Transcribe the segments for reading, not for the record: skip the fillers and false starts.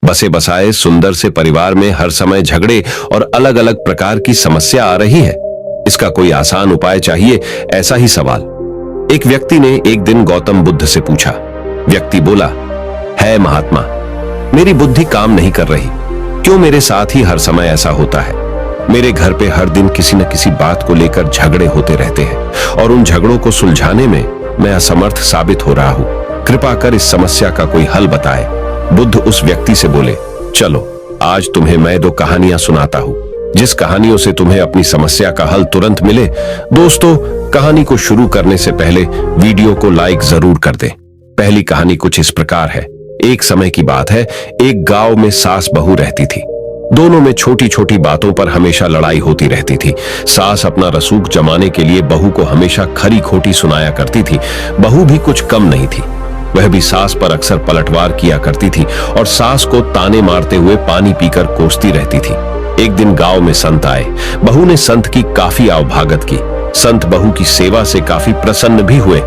बसे बसाए सुंदर से परिवार में हर समय झगड़े और अलग अलग प्रकार की समस्या आ रही है। इसका कोई आसान उपाय चाहिए, ऐसा ही सवाल एक व्यक्ति ने एक दिन गौतम बुद्ध से पूछा। व्यक्ति बोला, है महात्मा, मेरी बुद्धि काम नहीं कर रही। क्यों मेरे साथ ही हर समय ऐसा होता है? मेरे घर पे हर दिन किसी न किसी बात को लेकर झगड़े होते रहते हैं और उन झगड़ों को सुलझाने में मैं असमर्थ साबित हो रहा हूं। कृपा कर इस समस्या का कोई हल बताए। बुद्ध उस व्यक्ति से बोले, चलो आज तुम्हें मैं 2 कहानियां सुनाता हूं, जिस कहानियों से तुम्हें अपनी समस्या का हल तुरंत मिले। दोस्तों, कहानी को शुरू करने से पहले वीडियो को लाइक जरूर कर दें। पहली कहानी कुछ इस प्रकार है। एक समय की बात है, एक गांव में सास बहू रहती थी। दोनों में छोटी छोटी बातों पर हमेशा लड़ाई होती रहती थी। सास अपना रसूख जमाने के लिए बहू को हमेशा खरी खोटी सुनाया करती थी। बहू भी कुछ कम नहीं थी, वह भी सास पर अक्सर पलटवार किया करती थी और सास को ताने मारते हुए पानी पीकर कोसती रहती थी। एक दिन गांव में संत आए। बहू ने संत की काफी आवभागत की। संत बहू की सेवा से काफी प्रसन्न भी हुए।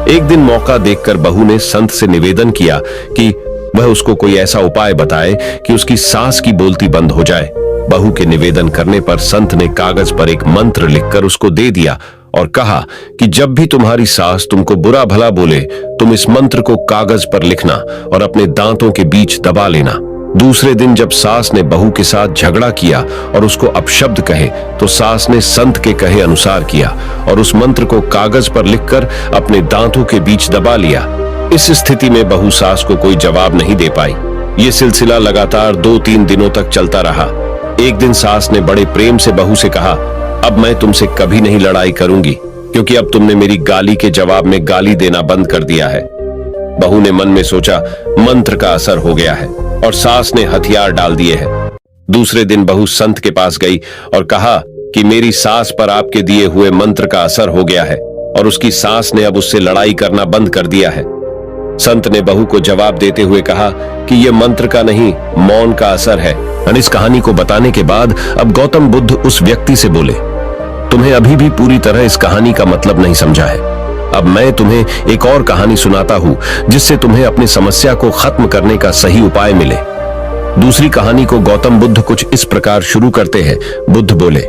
एक दिन मौका देखकर बहू ने संत से निवेदन किया कि वह उसको कोई ऐसा उपाय बताए कि उसकी सास की बोलती बंद हो जाए। बहू के निवेदन करने पर संत ने कागज पर एक मंत्र लिखकर उसको दे दिया और कहा कि जब भी तुम्हारी सास तुमको बुरा भला बोले, तुम इस मंत्र को कागज पर लिखना और अपने दांतों के बीच दबा लेना। दूसरे दिन जब सास ने बहू के साथ झगड़ा किया और उसको अपशब्द कहे, तो सास ने संत के कहे अनुसार किया और उस मंत्र को कागज पर लिखकर अपने दांतों के बीच दबा लिया। इस स्थिति में बहू सास को कोई जवाब नहीं दे पाई। ये सिलसिला लगातार 2-3 दिनों तक चलता रहा। एक दिन सास ने बड़े प्रेम से बहू से कहा, अब मैं तुमसे कभी नहीं लड़ाई करूंगी, क्योंकि अब तुमने मेरी गाली के जवाब में गाली देना बंद कर दिया है। बहू ने मन में सोचा, मंत्र का असर हो गया है और सास ने हथियार डाल दिए हैं। दूसरे दिन बहू संत के पास गई और कहा कि मेरी सास पर आपके दिए हुए मंत्र का असर हो गया है और उसकी सास ने अब उससे लड़ाई करना बंद कर दिया है। संत ने बहू को जवाब देते हुए कहा कि यह मंत्र का नहीं, मौन का असर है। इस कहानी को बताने के बाद अब गौतम बुद्ध उस व्यक्ति से बोले, तुम्हें अभी भी पूरी तरह इस कहानी का मतलब नहीं समझा है। अब मैं तुम्हें एक और कहानी सुनाता हूं, जिससे तुम्हें अपनी समस्या को खत्म करने का सही उपाय मिले। दूसरी कहानी को गौतम बुद्ध कुछ इस प्रकार शुरू करते हैं। बुद्ध बोले,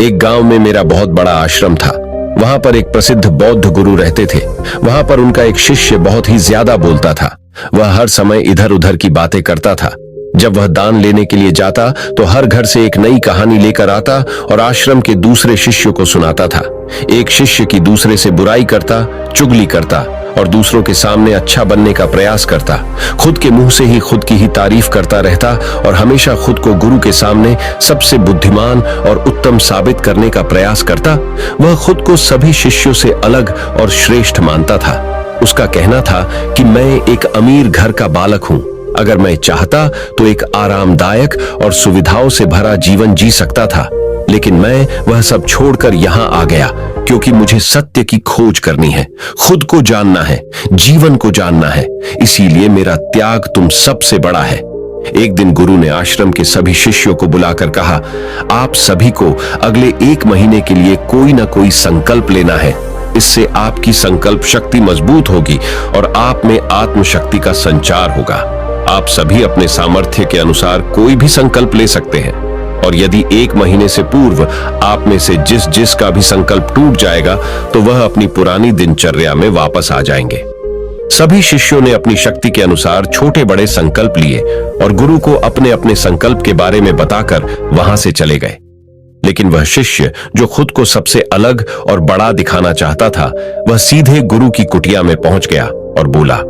एक गांव में मेरा बहुत बड़ा आश्रम था। वहां पर एक प्रसिद्ध बौद्ध गुरु रहते थे। वहां पर उनका एक शिष्य बहुत ही ज्यादा बोलता था। वह हर समय इधर उधर की बातें करता था। जब वह दान लेने के लिए जाता तो हर घर से एक नई कहानी लेकर आता और आश्रम के दूसरे शिष्यों को सुनाता था। एक शिष्य की दूसरे से बुराई करता, चुगली करता और दूसरों के सामने अच्छा बनने का प्रयास करता। खुद के मुंह से ही खुद की ही तारीफ करता रहता और हमेशा खुद को गुरु के सामने सबसे बुद्धिमान और उत्तम साबित करने का प्रयास करता। वह खुद को सभी शिष्यों से अलग और श्रेष्ठ मानता था। उसका कहना था कि मैं एक अमीर घर का बालक हूं। अगर मैं चाहता तो एक आरामदायक और सुविधाओं से भरा जीवन जी सकता था, लेकिन मैं वह सब छोड़कर यहां आ गया क्योंकि मुझे सत्य की खोज करनी है, खुद को जानना है, जीवन को जानना है। इसीलिए मेरा त्याग तुम सबसे बड़ा है। एक दिन गुरु ने आश्रम के सभी शिष्यों को बुलाकर कहा, आप सभी को अगले 1 महीने के लिए कोई ना कोई संकल्प लेना है। इससे आपकी संकल्प शक्ति मजबूत होगी और आप में आत्मशक्ति का संचार होगा। आप सभी अपने सामर्थ्य के अनुसार कोई भी संकल्प ले सकते हैं और यदि 1 महीने से पूर्व आप में से जिस का भी संकल्प टूट जाएगा तो वह अपनी पुरानी दिनचर्या में वापस आ जाएंगे। सभी शिष्यों ने अपनी शक्ति के अनुसार छोटे बड़े संकल्प लिए और गुरु को अपने अपने संकल्प के बारे में बताकर वहां से चले गए। लेकिन वह शिष्य जो खुद को सबसे अलग और बड़ा दिखाना चाहता था, वह सीधे गुरु की कुटिया में पहुंच गया और बोला,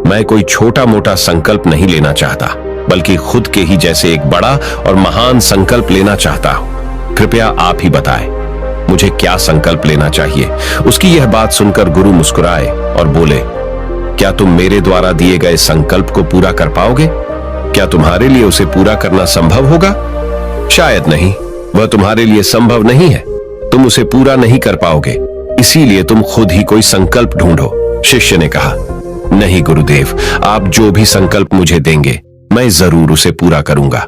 मैं कोई छोटा मोटा संकल्प नहीं लेना चाहता, बल्कि खुद के ही जैसे एक बड़ा और महान संकल्प लेना चाहता हूं। कृपया आप ही बताएं, मुझे क्या संकल्प लेना चाहिए। उसकी यह बात सुनकर गुरु मुस्कुराए और बोले, क्या तुम मेरे द्वारा दिए गए संकल्प को पूरा कर पाओगे? क्या तुम्हारे लिए उसे पूरा करना संभव होगा? शायद नहीं, वह तुम्हारे लिए संभव नहीं है। तुम उसे पूरा नहीं कर पाओगे, इसीलिए तुम खुद ही कोई संकल्प ढूंढो। शिष्य ने कहा, नहीं गुरुदेव, आप जो भी संकल्प मुझे देंगे मैं जरूर उसे पूरा करूंगा।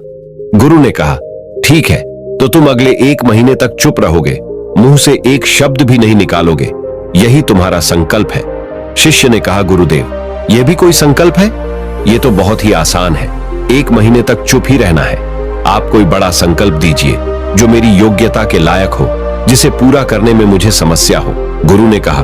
गुरु ने कहा, ठीक है, तो तुम अगले 1 महीने तक चुप रहोगे, मुंह से एक शब्द भी नहीं निकालोगे, यही तुम्हारा संकल्प है। शिष्य ने कहा, गुरुदेव, यह भी कोई संकल्प है? यह तो बहुत ही आसान है। 1 महीने तक चुप ही रहना है। आप कोई बड़ा संकल्प दीजिए जो मेरी योग्यता के लायक हो, जिसे पूरा करने में मुझे समस्या हो। गुरु ने कहा,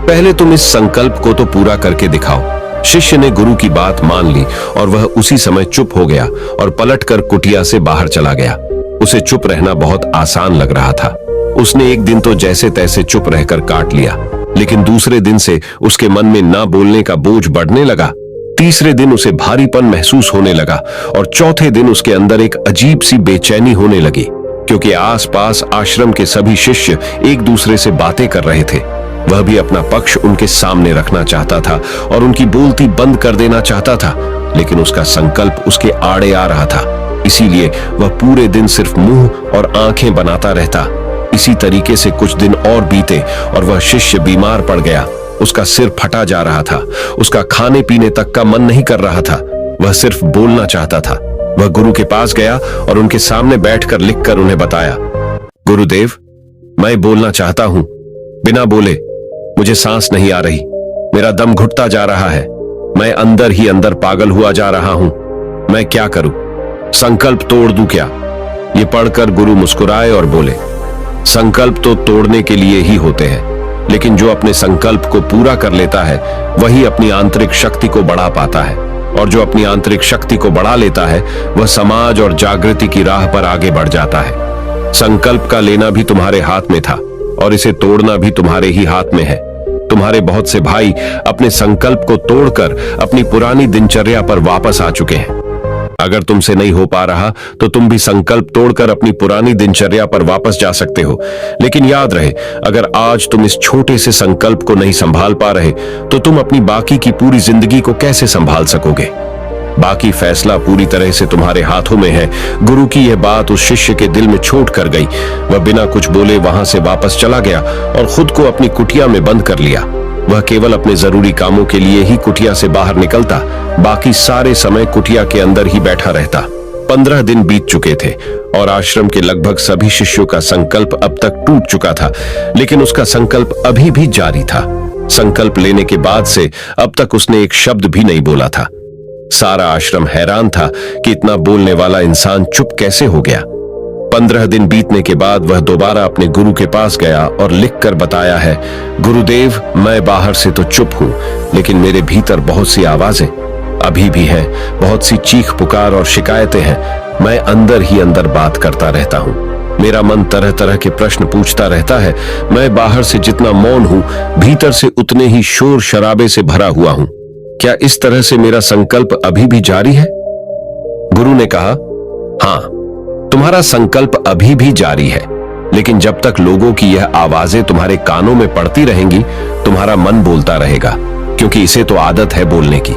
पहले तुम इस संकल्प को तो पूरा करके दिखाओ। शिष्य ने गुरु की बात मान ली और वह उसी समय चुप हो गया और पलटकर कुटिया से बाहर चला गया। उसे चुप रहना बहुत आसान लग रहा था। उसने एक दिन तो जैसे तैसे चुप रहकर काट लिया, लेकिन दूसरे दिन से उसके मन में ना बोलने का बोझ बढ़ने लगा। तीसरे दिन उसे भारीपन महसूस होने लगा और चौथे दिन उसके अंदर एक अजीब सी बेचैनी होने लगी, क्योंकि आसपास आश्रम के सभी शिष्य एक दूसरे से बातें कर रहे थे। वह भी अपना पक्ष उनके सामने रखना चाहता था और उनकी बोलती बंद कर देना चाहता था, लेकिन उसका संकल्प उसके आड़े आ रहा था। इसीलिए वह पूरे दिन सिर्फ मुंह और आंखें बनाता रहता। इसी तरीके से कुछ दिन और बीते और वह शिष्य बीमार पड़ गया। उसका सिर फटा जा रहा था। उसका खाने पीने तक का मन नहीं कर रहा था। वह सिर्फ बोलना चाहता था। वह गुरु के पास गया और उनके सामने बैठकर लिखकर उन्हें बताया, गुरुदेव, मैं बोलना चाहता हूं, बिना बोले मुझे सांस नहीं आ रही, मेरा दम घुटता जा रहा है, मैं अंदर ही अंदर पागल हुआ जा रहा हूं, मैं क्या करूं, संकल्प तोड़ दूं क्या? ये पढ़कर गुरु मुस्कुराए और बोले, संकल्प तो तोड़ने के लिए ही होते हैं, लेकिन जो अपने संकल्प को पूरा कर लेता है वही अपनी आंतरिक शक्ति को बढ़ा पाता है, और जो अपनी आंतरिक शक्ति को बढ़ा लेता है वह समाज और जागृति की राह पर आगे बढ़ जाता है। संकल्प का लेना भी तुम्हारे हाथ में था और इसे तोड़ना भी तुम्हारे ही हाथ में है। तुम्हारे बहुत से भाई अपने संकल्प को तोड़कर अपनी पुरानी दिनचर्या पर वापस आ चुके हैं। अगर तुमसे नहीं हो पा रहा तो तुम भी संकल्प तोड़कर अपनी पुरानी दिनचर्या पर वापस जा सकते हो। लेकिन याद रहे, अगर आज तुम इस छोटे से संकल्प को नहीं संभाल पा रहे तो तुम अपनी बाकी की पूरी जिंदगी को कैसे संभाल सकोगे? बाकी फैसला पूरी तरह से तुम्हारे हाथों में है। गुरु की यह बात उस शिष्य के दिल में चोट कर गई। वह बिना कुछ बोले वहां से वापस चला गया और खुद को अपनी कुटिया में बंद कर लिया। वह केवल अपने जरूरी कामों के लिए ही कुटिया से बाहर निकलता, बाकी सारे समय कुटिया के अंदर ही बैठा रहता। 15 दिन बीत चुके थे और आश्रम के लगभग सभी शिष्यों का संकल्प अब तक टूट चुका था, लेकिन उसका संकल्प अभी भी जारी था। संकल्प लेने के बाद से अब तक उसने एक शब्द भी नहीं बोला था। सारा आश्रम हैरान था कि इतना बोलने वाला इंसान चुप कैसे हो गया। 15 दिन बीतने के बाद वह दोबारा अपने गुरु के पास गया और लिखकर बताया है, गुरुदेव, मैं बाहर से तो चुप हूं, लेकिन मेरे भीतर बहुत सी आवाजें अभी भी हैं, बहुत सी चीख पुकार और शिकायतें हैं। मैं अंदर ही अंदर बात करता रहता हूं। मेरा मन तरह तरह के प्रश्न पूछता रहता है। मैं बाहर से जितना मौन हूं, भीतर से उतने ही शोर शराबे से भरा हुआ हूं। क्या इस तरह से मेरा संकल्प अभी भी जारी है? गुरु ने कहा, हाँ, तुम्हारा संकल्प अभी भी जारी है, लेकिन जब तक लोगों की यह आवाजें तुम्हारे कानों में पड़ती रहेंगी, तुम्हारा मन बोलता रहेगा, क्योंकि इसे तो आदत है बोलने की।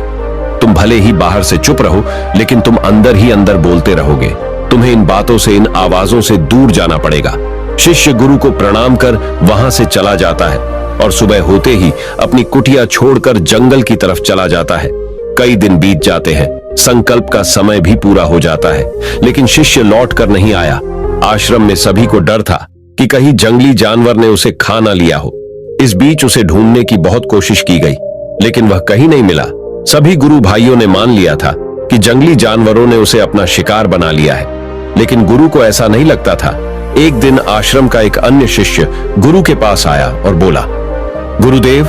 तुम भले ही बाहर से चुप रहो, लेकिन तुम अंदर ही अंदर बोलते रहोगे। तुम्हें इन बातों से, इन आवाजों से दूर जाना पड़ेगा। शिष्य गुरु को प्रणाम कर वहां से चला जाता है और सुबह होते ही अपनी कुटिया छोड़कर जंगल की तरफ चला जाता है। कई दिन बीत जाते हैं, संकल्प का समय भी पूरा हो जाता है, लेकिन शिष्य लौट कर नहीं आया। आश्रम में सभी को डर था कि कहीं जंगली जानवर ने उसे खा ना लिया हो। इस बीच उसे ढूंढने की बहुत कोशिश की गई, लेकिन वह कहीं नहीं मिला। सभी गुरु भाइयों ने मान लिया था कि जंगली जानवरों ने उसे अपना शिकार बना लिया है, लेकिन गुरु को ऐसा नहीं लगता था। एक दिन आश्रम का एक अन्य शिष्य गुरु के पास आया और बोला, गुरुदेव,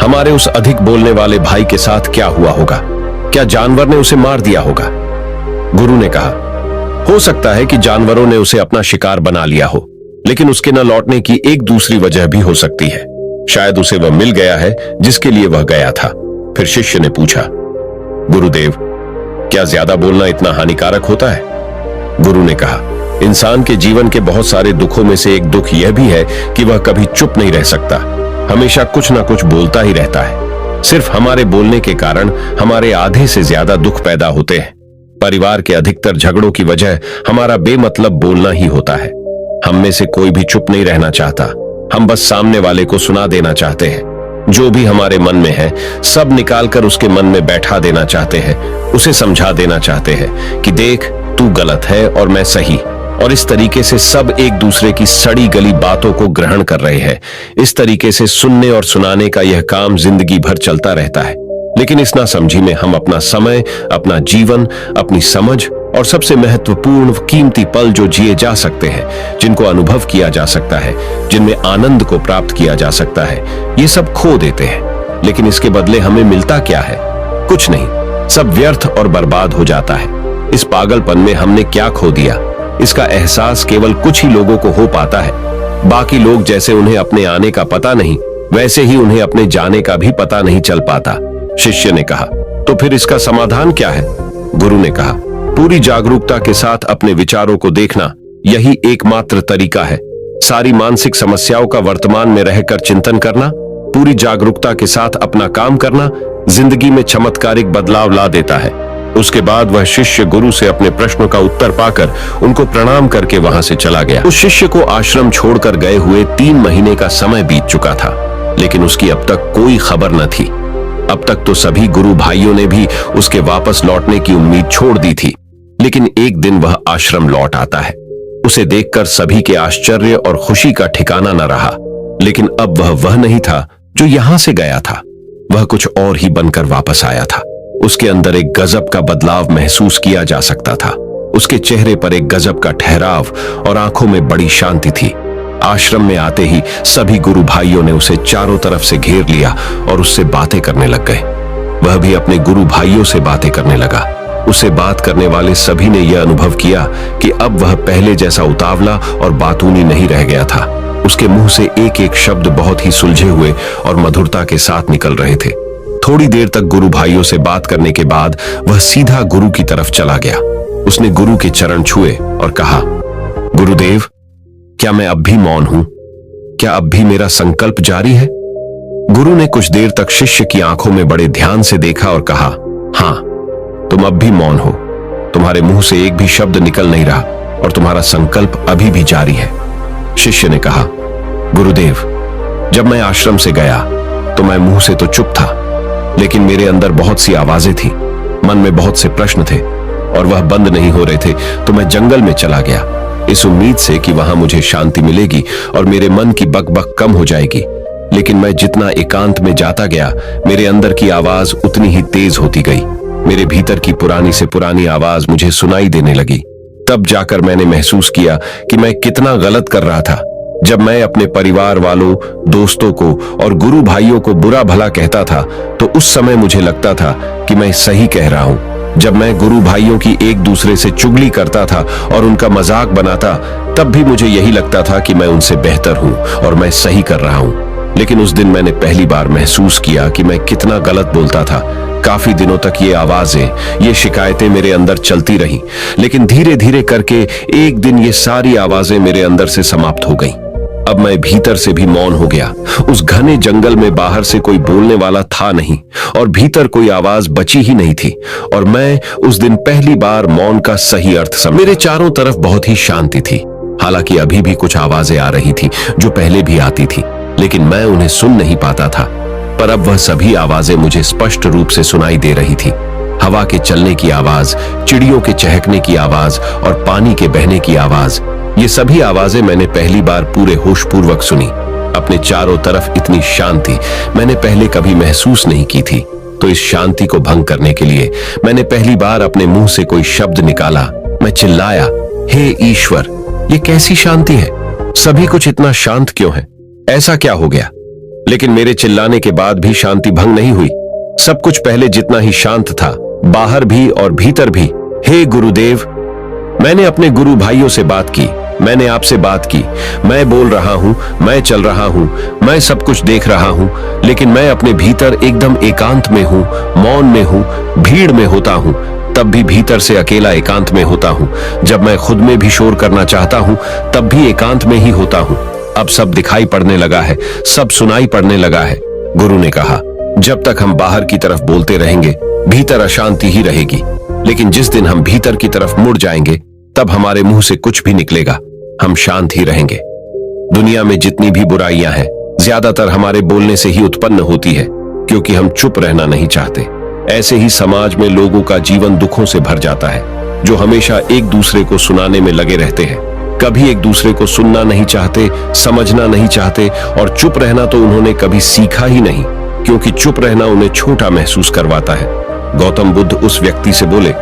हमारे उस अधिक बोलने वाले भाई के साथ क्या हुआ होगा? क्या जानवर ने उसे मार दिया होगा? गुरु ने कहा, हो सकता है कि जानवरों ने उसे अपना शिकार बना लिया हो, लेकिन उसके न लौटने की एक दूसरी वजह भी हो सकती है। शायद उसे वह मिल गया है जिसके लिए वह गया था। फिर शिष्य ने पूछा, गुरुदेव, क्या ज्यादा बोलना इतना हानिकारक होता है? गुरु ने कहा, इंसान के जीवन के बहुत सारे दुखों में से एक दुख यह भी है कि वह कभी चुप नहीं रह सकता, हमेशा कुछ ना कुछ बोलता ही रहता है। सिर्फ हमारे बोलने के कारण हमारे आधे से ज्यादा दुख पैदा होते हैं। परिवार के अधिकतर झगड़ों की वजह हमारा बेमतलब बोलना ही होता है। हम में से कोई भी चुप नहीं रहना चाहता, हम बस सामने वाले को सुना देना चाहते हैं। जो भी हमारे मन में है सब निकालकर उसके मन में बैठा देना चाहते हैं, उसे समझा देना चाहते हैं कि देख, तू गलत है और मैं सही। और इस तरीके से सब एक दूसरे की सड़ी गली बातों को ग्रहण कर रहे हैं। इस तरीके से सुनने और सुनाने का यह काम जिंदगी भर चलता रहता है, लेकिन इस नासमझी में हम अपना समय, अपना जीवन, अपनी समझ और सबसे महत्वपूर्ण कीमती पल जो जिए जा सकते हैं, जिनको अनुभव किया जा सकता है, जिनमें आनंद को प्राप्त किया जा सकता है, ये सब खो देते हैं। लेकिन इसके बदले हमें मिलता क्या है? कुछ नहीं, सब व्यर्थ और बर्बाद हो जाता है। इस पागलपन में हमने क्या खो दिया, इसका एहसास केवल कुछ ही लोगों को हो पाता है। बाकी लोग जैसे उन्हें अपने आने का पता नहीं, वैसे ही उन्हें अपने जाने का भी पता नहीं चल पाता। शिष्य ने कहा, तो फिर इसका समाधान क्या है? गुरु ने कहा, पूरी जागरूकता के साथ अपने विचारों को देखना, यही एकमात्र तरीका है। सारी मानसिक समस्याओं का वर्तमान में रहकर चिंतन करना, पूरी जागरूकता के साथ अपना काम करना जिंदगी में चमत्कारिक बदलाव ला देता है। उसके बाद वह शिष्य गुरु से अपने प्रश्नों का उत्तर पाकर उनको प्रणाम करके वहां से चला गया। उस शिष्य को आश्रम छोड़कर गए हुए 3 महीने का समय बीत चुका था, लेकिन उसकी अब तक कोई खबर न थी। अब तक तो सभी गुरु भाइयों ने भी उसके वापस लौटने की उम्मीद छोड़ दी थी, लेकिन एक दिन वह आश्रम लौट आता है। उसे देखकर सभी के आश्चर्य और खुशी का ठिकाना न रहा। लेकिन अब वह नहीं था जो यहां से गया था, वह कुछ और ही बनकर वापस आया था। उसके अंदर एक गजब का बदलाव महसूस किया जा सकता था। उसके चेहरे पर एक गजब का ठहराव और आंखों में बड़ी शांति थी। आश्रम में आते ही सभी गुरु भाइयों ने उसे चारों तरफ से घेर लिया और उससे बातें करने लग गए। वह भी अपने गुरु भाइयों से बातें करने लगा। उससे बात करने वाले सभी ने यह अनुभव किया कि अब वह पहले जैसा उतावला और बातूनी नहीं रह गया था। उसके मुंह से एक एक शब्द बहुत ही सुलझे हुए और मधुरता के साथ निकल रहे थे। थोड़ी देर तक गुरु भाइयों से बात करने के बाद वह सीधा गुरु की तरफ चला गया। उसने गुरु के चरण छुए और कहा, गुरुदेव, क्या मैं अब भी मौन हूं? क्या अब भी मेरा संकल्प जारी है? गुरु ने कुछ देर तक शिष्य की आंखों में बड़े ध्यान से देखा और कहा, हां, तुम अब भी मौन हो। तुम्हारे मुंह से एक भी शब्द निकल नहीं रहा और तुम्हारा संकल्प अभी भी जारी है। शिष्य ने कहा, गुरुदेव, जब मैं आश्रम से गया तो मैं मुंह से तो चुप था, लेकिन मेरे अंदर बहुत सी आवाजें थी, मन में बहुत से प्रश्न थे और वह बंद नहीं हो रहे थे। तो मैं जंगल में चला गया, इस उम्मीद से कि वहां मुझे शांति मिलेगी और मेरे मन की बकबक कम हो जाएगी। लेकिन मैं जितना एकांत में जाता गया, मेरे अंदर की आवाज उतनी ही तेज होती गई। मेरे भीतर की पुरानी से पुरानी आवाज मुझे सुनाई देने लगी। तब जाकर मैंने महसूस किया कि मैं कितना गलत कर रहा था। जब मैं अपने परिवार वालों, दोस्तों को और गुरु भाइयों को बुरा भला कहता था, तो उस समय मुझे लगता था कि मैं सही कह रहा हूं। जब मैं गुरु भाइयों की एक दूसरे से चुगली करता था और उनका मजाक बनाता, तब भी मुझे यही लगता था कि मैं उनसे बेहतर हूं और मैं सही कर रहा हूं। लेकिन उस दिन मैंने पहली बार महसूस किया कि मैं कितना गलत बोलता था। काफी दिनों तक ये आवाजें, ये शिकायतें मेरे अंदर चलती रहीं, लेकिन धीरे धीरे करके एक दिन ये सारी आवाजें मेरे अंदर से समाप्त हो गईं। अब मैं भीतर से भी मौन हो गया। उस घने जंगल में बाहर से कोई बोलने वाला था नहीं और भीतर कोई आवाज बची ही नहीं थी। और मैं उस दिन पहली बार मौन का सही अर्थ समझा। मेरे चारों तरफ बहुत ही शांति थी। हालांकि अभी भी कुछ आवाजें आ रही थी जो पहले भी आती थी, लेकिन मैं उन्हें सुन नहीं पाता था। पर अब वह सभी आवाजें मुझे स्पष्ट रूप से सुनाई दे रही थी। हवा के चलने की आवाज, चिड़ियों के चहकने की आवाज और पानी के बहने की आवाज, ये सभी आवाजें मैंने पहली बार पूरे होशपूर्वक सुनी। अपने चारों तरफ इतनी शांति मैंने पहले कभी महसूस नहीं की थी। तो इस शांति को भंग करने के लिए मैंने पहली बार अपने मुंह से कोई शब्द निकाला। मैं चिल्लाया, हे ईश्वर, ये कैसी शांति है? सभी कुछ इतना शांत क्यों है? ऐसा क्या हो गया? लेकिन मेरे चिल्लाने के बाद भी शांति भंग नहीं हुई। सब कुछ पहले जितना ही शांत था, बाहर भी और भीतर भी। हे गुरुदेव, मैंने अपने गुरु भाइयों से बात की, मैंने आपसे बात की। मैं बोल रहा हूं, मैं चल रहा हूं, मैं सब कुछ देख रहा हूं, लेकिन मैं अपने भीतर एकदम एकांत में हूं, मौन में हूं, भीड़ में होता हूं, तब भी भीतर से अकेला एकांत में होता हूं। जब मैं खुद में भी शोर करना चाहता हूं, तब भी एकांत में ही होता हूं। अब सब दिखाई पड़ने लगा है, सब सुनाई पड़ने लगा है। गुरु ने कहा, जब तक हम बाहर की तरफ बोलते रहेंगे, भीतर अशांति ही रहेगी। लेकिन जिस दिन हम भीतर की तरफ मुड़ जाएंगे, तब हमारे मुंह से कुछ भी निकलेगा, हम शांत ही रहेंगे। दुनिया में जितनी भी बुराइयां हैं, ज्यादातर हमारे बोलने से ही उत्पन्न होती है, क्योंकि हम चुप रहना नहीं चाहते। ऐसे ही समाज में लोगों का जीवन दुखों से भर जाता है, जो हमेशा एक दूसरे को सुनाने में लगे रहते हैं। कभी एक दूसरे को सुनना नहीं चाहते, समझना नहीं चाहते, और चुप रहना तो उन्होंने कभी सीखा ही नहीं। क्योंकि चुप रहना उन्हें छोटा महसूस करवाता है। गौतम बुद्ध उस व्यक्ति से बोले,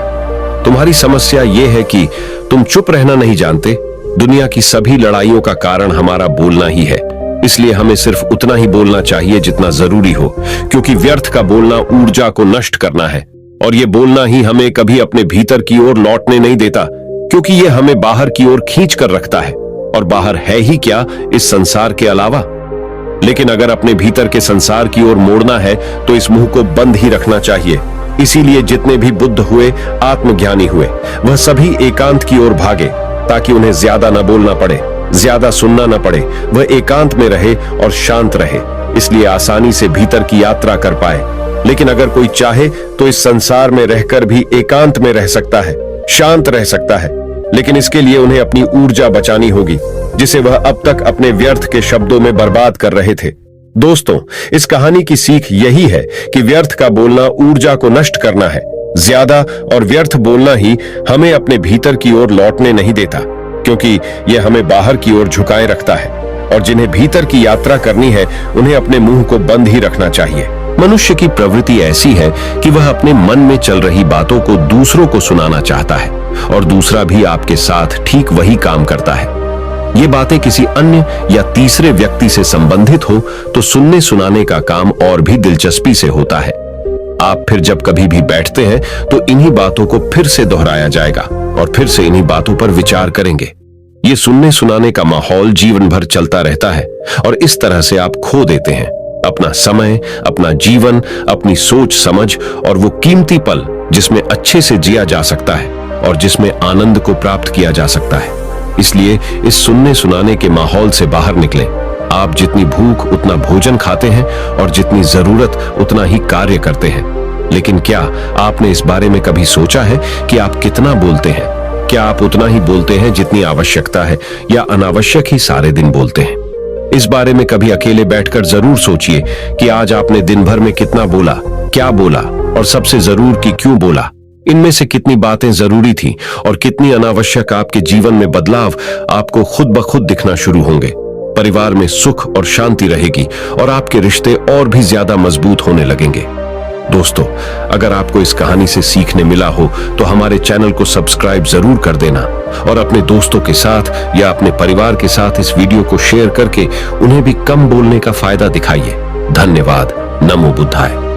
तुम्हारी समस्या यह है कि तुम चुप रहना नहीं जानते। दुनिया की सभी लड़ाइयों का कारण हमारा बोलना ही है, इसलिए हमें सिर्फ उतना ही बोलना चाहिए जितना जरूरी हो, क्योंकि व्यर्थ का बोलना ऊर्जा को नष्ट करना है, और ये बोलना ही हमें कभी अपने भीतर की ओर लौटने नहीं देता, क्योंकि ये हमें बाहर की ओर खींच कर रखता है, और बाहर है ही क्या इस संसार के अलावा। लेकिन अगर अपने भीतर के संसार की ओर मोड़ना है तो इस मुंह को बंद ही रखना चाहिए। इसीलिए जितने भी बुद्ध हुए, आत्मज्ञानी हुए, वह सभी एकांत की ओर भागे, ताकि उन्हें ज्यादा न बोलना पड़े, ज्यादा सुनना न पड़े। वह एकांत में रहे और शांत रहे, इसलिए आसानी से भीतर की यात्रा कर पाए। लेकिन अगर कोई चाहे तो इस संसार में रहकर भी एकांत में रह सकता है, शांत रह सकता है, लेकिन इसके लिए उन्हें अपनी ऊर्जा बचानी होगी, जिसे वह अब तक अपने व्यर्थ के शब्दों में बर्बाद कर रहे थे। दोस्तों, इस कहानी की सीख यही है कि व्यर्थ का बोलना ऊर्जा को नष्ट करना है। ज्यादा और व्यर्थ बोलना ही हमें अपने भीतर की ओर लौटने नहीं देता, क्योंकि यह हमें बाहर की ओर झुकाए रखता है। और जिन्हें भीतर की यात्रा करनी है, उन्हें अपने मुंह को बंद ही रखना चाहिए। मनुष्य की प्रवृत्ति ऐसी है कि वह अपने मन में चल रही बातों को दूसरों को सुनाना चाहता है, और दूसरा भी आपके साथ ठीक वही काम करता है। ये बातें किसी अन्य या तीसरे व्यक्ति से संबंधित हो तो सुनने सुनाने का काम और भी दिलचस्पी से होता है। आप फिर जब कभी भी बैठते हैं तो इन्हीं बातों को फिर से दोहराया जाएगा, और फिर से इन्हीं बातों पर विचार करेंगे। ये सुनने सुनाने का माहौल जीवन भर चलता रहता है, और इस तरह से आप खो देते हैं अपना समय, अपना जीवन, अपनी सोच समझ और वो कीमती पल जिसमें अच्छे से जिया जा सकता है और जिसमें आनंद को प्राप्त किया जा सकता है। इसलिए इस सुनने सुनाने के माहौल से बाहर निकलें। आप जितनी भूख उतना भोजन खाते हैं, और जितनी जरूरत उतना ही कार्य करते हैं। लेकिन क्या आपने इस बारे में कभी सोचा है कि आप कितना बोलते हैं? क्या आप उतना ही बोलते हैं जितनी आवश्यकता है, या अनावश्यक ही सारे दिन बोलते हैं? इस बारे में कभी अकेले बैठकर जरूर सोचिए कि आज आपने दिन भर में कितना बोला, क्या बोला, और सबसे जरूर कि क्यों बोला। इनमें से कितनी बातें जरूरी थी और कितनी अनावश्यक। आपके जीवन में बदलाव आपको खुद ब खुद दिखना शुरू होंगे। परिवार में सुख और शांति रहेगी, और आपके रिश्ते और भी ज्यादा मजबूत होने लगेंगे। दोस्तों, अगर आपको इस कहानी से सीखने मिला हो तो हमारे चैनल को सब्सक्राइब जरूर कर देना, और अपने दोस्तों के साथ या अपने परिवार के साथ इस वीडियो को शेयर करके उन्हें भी कम बोलने का फायदा दिखाइए। धन्यवाद। नमो बुद्धाय।